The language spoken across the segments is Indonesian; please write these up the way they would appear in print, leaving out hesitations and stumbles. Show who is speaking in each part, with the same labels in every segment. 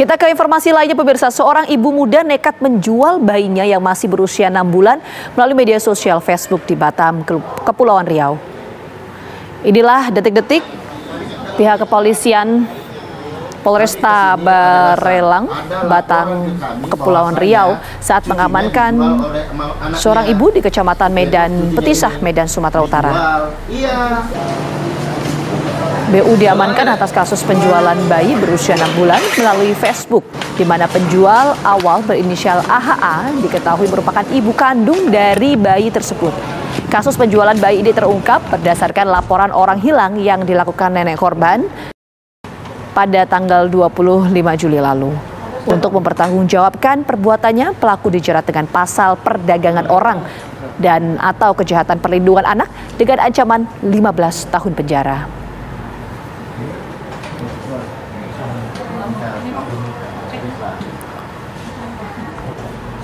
Speaker 1: Kita ke informasi lainnya pemirsa, seorang ibu muda nekat menjual bayinya yang masih berusia 6 bulan melalui media sosial Facebook di Batam, Kepulauan Riau. Inilah detik-detik pihak kepolisian Polresta Barelang, Batang, Kepulauan Riau saat mengamankan seorang ibu di Kecamatan Medan Petisah, Medan, Sumatera Utara. BU diamankan atas kasus penjualan bayi berusia 6 bulan melalui Facebook, di mana penjual awal berinisial AHA diketahui merupakan ibu kandung dari bayi tersebut. Kasus penjualan bayi ini terungkap berdasarkan laporan orang hilang yang dilakukan nenek korban pada tanggal 25 Juli lalu. Untuk mempertanggungjawabkan perbuatannya, pelaku dijerat dengan pasal perdagangan orang dan atau kejahatan perlindungan anak dengan ancaman 15 tahun penjara.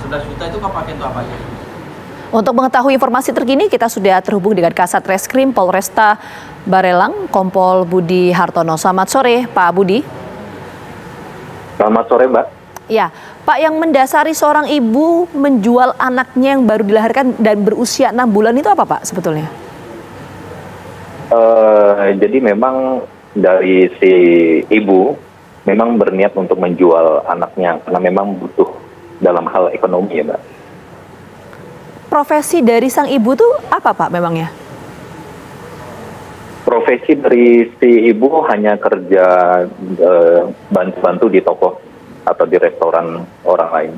Speaker 2: Juta itu pakai itu apa aja?
Speaker 1: Untuk mengetahui informasi terkini, kita sudah terhubung dengan Kasat Reskrim Polresta Barelang, Kompol Budi Hartono. Selamat sore, Pak Budi.
Speaker 3: Selamat sore, Mbak.
Speaker 1: Ya, Pak, yang mendasari seorang ibu menjual anaknya yang baru dilahirkan dan berusia 6 bulan itu apa, Pak, sebetulnya?
Speaker 3: Jadi memang dari si ibu memang berniat untuk menjual anaknya karena memang butuh dalam hal ekonomi, ya, Mbak.
Speaker 1: Profesi dari sang ibu tuh apa, Pak, memangnya?
Speaker 3: Profesi dari si ibu hanya kerja bantu-bantu di toko atau di restoran orang lain.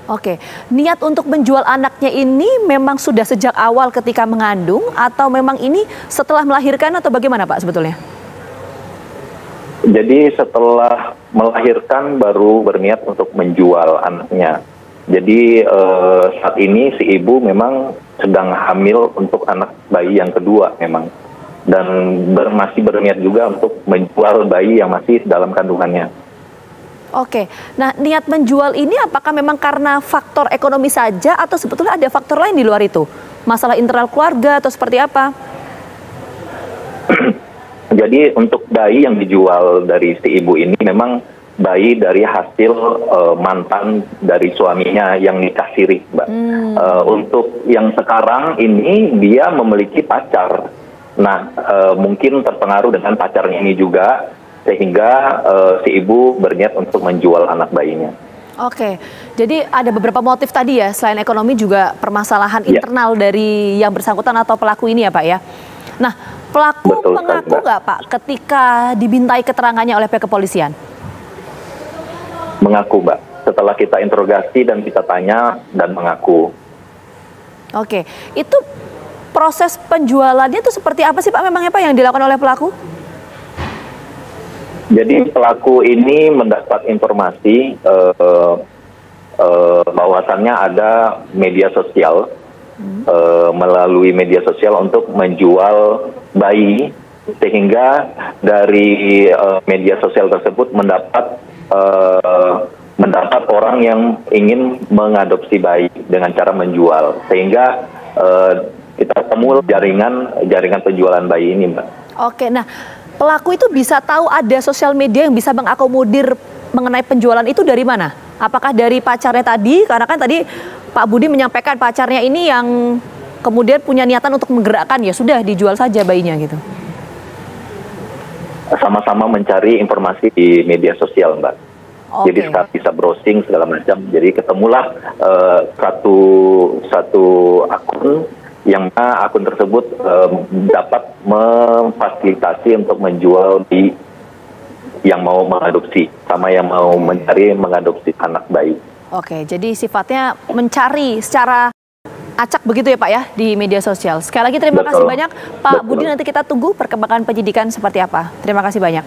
Speaker 1: Oke, niat untuk menjual anaknya ini memang sudah sejak awal ketika mengandung atau memang ini setelah melahirkan atau bagaimana, Pak, sebetulnya?
Speaker 3: Jadi setelah melahirkan baru berniat untuk menjual anaknya. Jadi saat ini si ibu memang sedang hamil untuk anak bayi yang kedua memang. Dan masih berniat juga untuk menjual bayi yang masih dalam kandungannya.
Speaker 1: Oke, nah niat menjual ini apakah memang karena faktor ekonomi saja atau sebetulnya ada faktor lain di luar itu? Masalah internal keluarga atau seperti apa?
Speaker 3: Jadi untuk bayi yang dijual dari si ibu ini memang bayi dari hasil mantan dari suaminya yang nikah siri, Mbak. Untuk yang sekarang ini dia memiliki pacar. Nah, mungkin terpengaruh dengan pacarnya ini juga sehingga si ibu berniat untuk menjual anak bayinya.
Speaker 1: Oke, jadi ada beberapa motif tadi ya, selain ekonomi juga permasalahan internal dari yang bersangkutan atau pelaku ini ya, Pak, ya. Nah, pelaku
Speaker 3: Betul,
Speaker 1: mengaku nggak, Pak, ketika dimintai keterangannya oleh pihak kepolisian?
Speaker 3: Mengaku, Mbak. Setelah kita interogasi dan kita tanya dan mengaku.
Speaker 1: Oke, itu proses penjualannya itu seperti apa sih, Pak, memangnya, Pak, yang dilakukan oleh pelaku?
Speaker 3: Jadi pelaku ini mendapat informasi bahwasannya ada media sosial, melalui media sosial untuk menjual bayi, sehingga dari media sosial tersebut mendapat orang yang ingin mengadopsi bayi dengan cara menjual, sehingga kita temu jaringan penjualan bayi ini, Mbak.
Speaker 1: Oke, nah pelaku itu bisa tahu ada sosial media yang bisa mengakomodir mengenai penjualan itu dari mana? Apakah dari pacarnya tadi? Karena kan tadi Pak Budi menyampaikan pacarnya ini yang kemudian punya niatan untuk menggerakkan, ya sudah dijual saja bayinya gitu.
Speaker 3: Sama-sama mencari informasi di media sosial, Mbak.
Speaker 1: Oke.
Speaker 3: Jadi saat bisa browsing segala macam, jadi ketemulah satu akun yang mana akun tersebut dapat memfasilitasi untuk menjual di yang mau mengadopsi sama yang mau mencari mengadopsi anak bayi.
Speaker 1: Oke, jadi sifatnya mencari secara acak begitu ya, Pak, ya, di media sosial. Sekali lagi terima kasih banyak Pak Budi, nanti kita tunggu perkembangan penyidikan seperti apa. Terima kasih banyak.